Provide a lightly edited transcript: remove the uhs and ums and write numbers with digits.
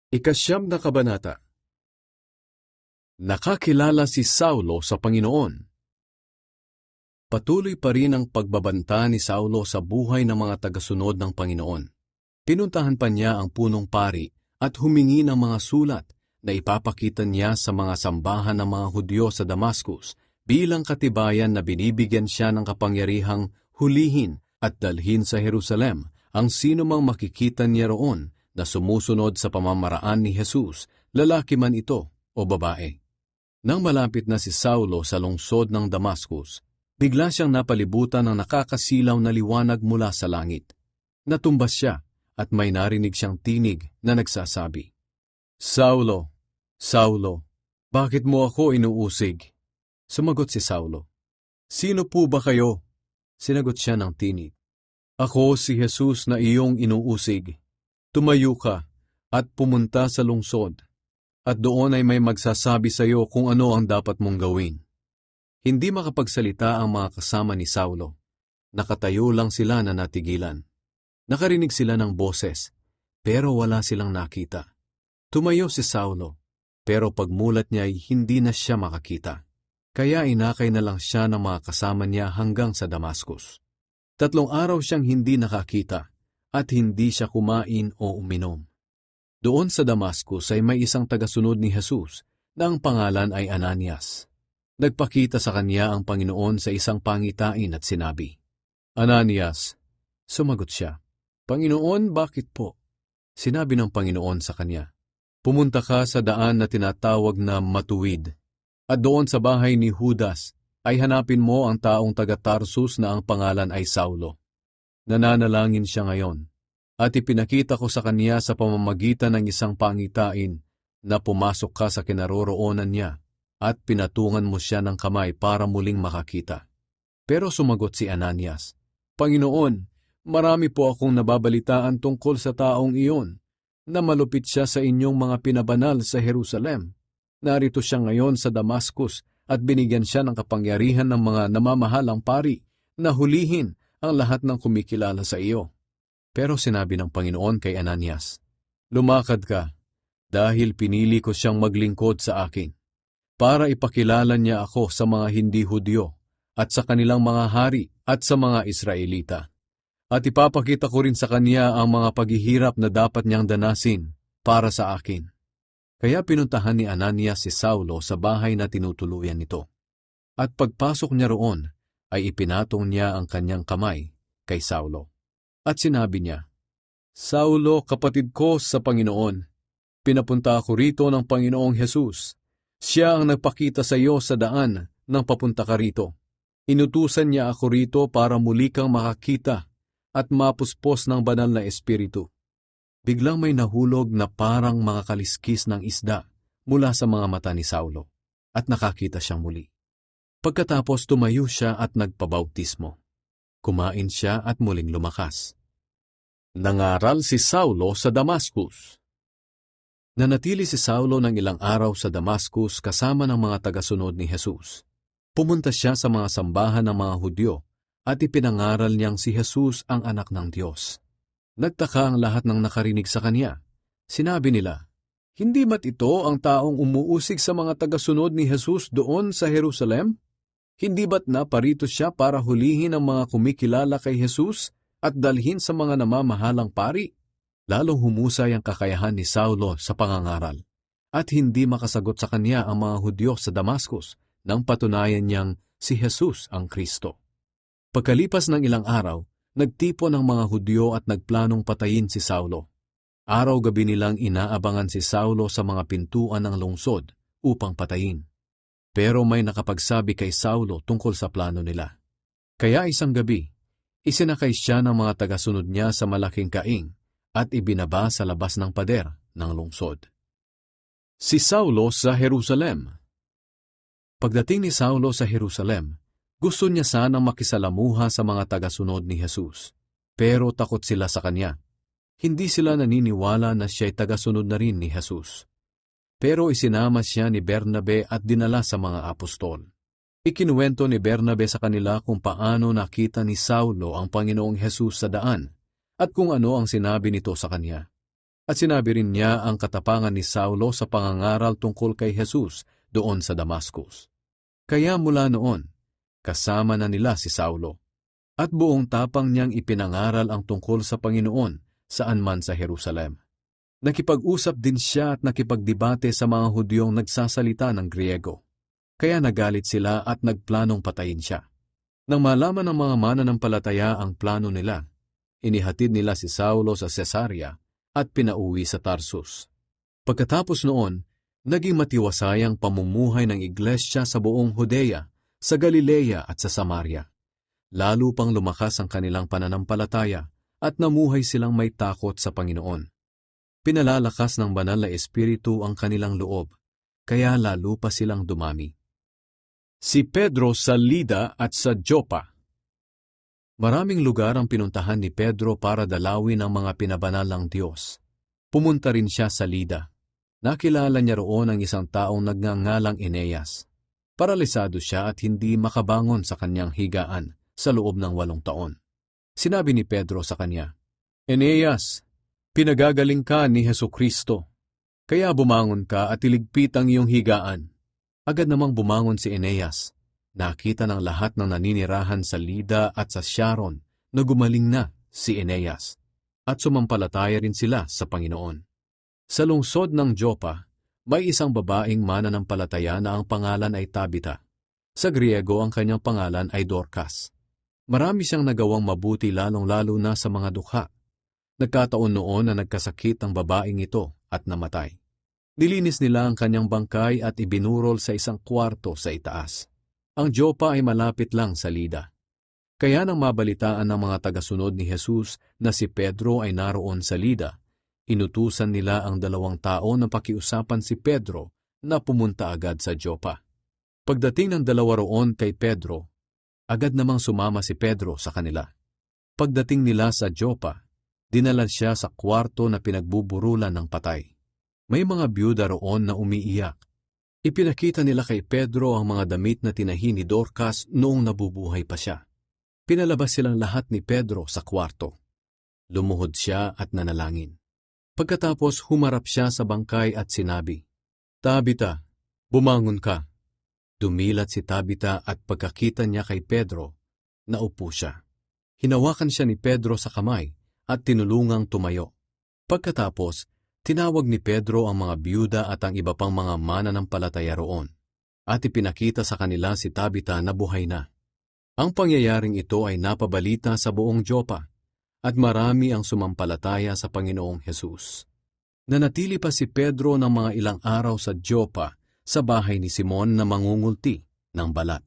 Ikasyam na kabanata. Nakakilala si Saulo sa Panginoon. Patuloy pa rin ang pagbabanta ni Saulo sa buhay ng mga tagasunod ng Panginoon. Pinuntahan pa niya ang punong pari at humingi ng mga sulat na ipapakita niya sa mga sambahan ng mga Hudyo sa Damascus bilang katibayan na binibigyan siya ng kapangyarihang hulihin at dalhin sa Jerusalem ang sinumang makikita niya roon na sumusunod sa pamamaraan ni Jesus, lalaki man ito o babae. Nang malapit na si Saulo sa lungsod ng Damascus, bigla siyang napalibutan ng nakakasilaw na liwanag mula sa langit. Natumbas siya at may narinig siyang tinig na nagsasabi, "Saulo, Saulo, bakit mo ako inuusig?" Sumagot si Saulo, "Sino po ba kayo?" Sinagot siya ng tinig, "Ako si Jesus na iyong inuusig. Tumayo ka at pumunta sa lungsod, at doon ay may magsasabi sa iyo kung ano ang dapat mong gawin." Hindi makapagsalita ang mga kasama ni Saulo. Nakatayo lang sila na natigilan. Nakarinig sila ng boses, pero wala silang nakita. Tumayo si Saulo, pero pagmulat niya ay hindi na siya makakita. Kaya inakay na lang siya ng mga kasama niya hanggang sa Damascus. 3 araw siyang hindi nakakita, at hindi siya kumain o uminom. Doon sa Damascus ay may isang tagasunod ni Jesus na ang pangalan ay Ananias. Nagpakita sa kanya ang Panginoon sa isang pangitain at sinabi, "Ananias." Sumagot siya, "Panginoon, bakit po?" Sinabi ng Panginoon sa kanya, "Pumunta ka sa daan na tinatawag na Matuwid, at doon sa bahay ni Judas ay hanapin mo ang taong taga-Tarsus na ang pangalan ay Saulo. Nananalangin siya ngayon, at ipinakita ko sa kanya sa pamamagitan ng isang pangitain na pumasok ka sa kinaroroonan niya at pinatungan mo siya ng kamay para muling makakita." Pero sumagot si Ananias, "Panginoon, marami po akong nababalitaan tungkol sa taong iyon, na malupit siya sa inyong mga pinabanal sa Jerusalem. Narito siya ngayon sa Damascus at binigyan siya ng kapangyarihan ng mga namamahalang pari na hulihin ang lahat ng kumikilala sa iyo." Pero sinabi ng Panginoon kay Ananias, "Lumakad ka, dahil pinili ko siyang maglingkod sa akin, para ipakilala niya ako sa mga hindi Hudyo at sa kanilang mga hari at sa mga Israelita. At ipapakita ko rin sa kanya ang mga paghihirap na dapat niyang danasin para sa akin." Kaya pinuntahan ni Ananias si Saulo sa bahay na tinutuluyan nito. At pagpasok niya roon, ay ipinatong niya ang kanyang kamay kay Saulo. At sinabi niya, "Saulo, kapatid ko sa Panginoon, pinapunta ako rito ng Panginoong Jesus. Siya ang nagpakita sa iyo sa daan nang papunta ka rito. Inutusan niya ako rito para muli kang makakita at mapuspos ng banal na espiritu." Biglang may nahulog na parang mga kaliskis ng isda mula sa mga mata ni Saulo, at nakakita siyang muli. Pagkatapos tumayo siya at nagpabautismo. Kumain siya at muling lumakas. Nangaral si Saulo sa Damascus. Nanatili si Saulo ng ilang araw sa Damascus kasama ng mga tagasunod ni Jesus. Pumunta siya sa mga sambahan ng mga Hudyo at ipinangaral niyang si Jesus ang anak ng Diyos. Nagtaka ang lahat ng nakarinig sa kanya. Sinabi nila, "Hindi ba't ito ang taong umuusig sa mga tagasunod ni Jesus doon sa Jerusalem? Hindi ba't naparito siya para hulihin ang mga kumikilala kay Jesus at dalhin sa mga namamahalang pari?" Lalong humusay ang kakayahan ni Saulo sa pangangaral, at hindi makasagot sa kanya ang mga Hudyo sa Damascus nang patunayan niyang si Jesus ang Kristo. Pagkalipas ng ilang araw, nagtipon ang mga Hudyo at nagplanong patayin si Saulo. Araw-gabi nilang inaabangan si Saulo sa mga pintuan ng lungsod upang patayin. Pero may nakapagsabi kay Saulo tungkol sa plano nila. Kaya isang gabi, isinakay siya ng mga tagasunod niya sa malaking kaing at ibinaba sa labas ng pader ng lungsod. Si Saulo sa Jerusalem. Pagdating ni Saulo sa Jerusalem, gusto niya sanang makisalamuha sa mga tagasunod ni Jesus. Pero takot sila sa kanya. Hindi sila naniniwala na siya'y tagasunod na rin ni Jesus. Pero isinama siya ni Bernabe at dinala sa mga apostol. Ikinuwento ni Bernabe sa kanila kung paano nakita ni Saulo ang Panginoong Jesus sa daan at kung ano ang sinabi nito sa kanya. At sinabi rin niya ang katapangan ni Saulo sa pangangaral tungkol kay Jesus doon sa Damascus. Kaya mula noon, kasama na nila si Saulo. At buong tapang niyang ipinangaral ang tungkol sa Panginoon saan man sa Jerusalem. Nakipag-usap din siya at nakipagdebate sa mga Hudyong nagsasalita ng Griego. Kaya nagalit sila at nagplanong patayin siya. Nang malaman ng mga mananampalataya ang plano nila, inihatid nila si Saulo sa Cesarea at pinauwi sa Tarsus. Pagkatapos noon, naging matiwasay ang pamumuhay ng iglesia sa buong Judea, sa Galilea at sa Samaria. Lalo pang lumakas ang kanilang pananampalataya at namuhay silang may takot sa Panginoon. Pinalalakas ng banal na espiritu ang kanilang loob, kaya lalo pa silang dumami. Si Pedro sa Lida at sa Joppa. Maraming lugar ang pinuntahan ni Pedro para dalawin ang mga pinabanal ng Diyos. Pumunta rin siya sa Lida. Nakilala niya roon ang isang taong nagngangalang Eneas. Paralisado siya at hindi makabangon sa kanyang higaan sa loob ng 8 taon. Sinabi ni Pedro sa kanya, "Eneas, pinagagaling ka ni Hesukristo. Kaya bumangon ka at iligpit ang iyong higaan." Agad namang bumangon si Eneas. Nakita ng lahat ng naninirahan sa Lida at sa Sharon na gumaling na si Eneas at sumampalataya rin sila sa Panginoon. Sa lungsod ng Joppa, may isang babaeng mananampalataya na ang pangalan ay Tabita. Sa Griego ang kanyang pangalan ay Dorcas. Marami siyang nagawang mabuti lalong-lalo na sa mga dukha. Nagkataon noon na nagkasakit ang babaeng ito at namatay. Nilinis nila ang kanyang bangkay at ibinurol sa isang kwarto sa itaas. Ang Joppa ay malapit lang sa Lida. Kaya nang mabalitaan ng mga tagasunod ni Jesus na si Pedro ay naroon sa Lida, inutusan nila ang 2 tao na pakiusapan si Pedro na pumunta agad sa Joppa. Pagdating ng 2 roon kay Pedro, agad namang sumama si Pedro sa kanila. Pagdating nila sa Joppa, dinala siya sa kwarto na pinagbuburulan ng patay. May mga byuda roon na umiiyak. Ipinakita nila kay Pedro ang mga damit na tinahi ni Dorcas noong nabubuhay pa siya. Pinalabas silang lahat ni Pedro sa kwarto. Lumuhod siya at nanalangin. Pagkatapos humarap siya sa bangkay at sinabi, "Tabita, bumangon ka." Dumilat si Tabita at pagkakita niya kay Pedro, naupo siya. Hinawakan siya ni Pedro sa kamay at tinulungang tumayo. Pagkatapos, tinawag ni Pedro ang mga byuda at ang iba pang mga mananampalataya roon, at ipinakita sa kanila si Tabita na buhay na. Ang pangyayaring ito ay napabalita sa buong Joppa, at marami ang sumampalataya sa Panginoong Hesus. Nanatili pa si Pedro ng mga ilang araw sa Joppa sa bahay ni Simon na mangungulti ng balat.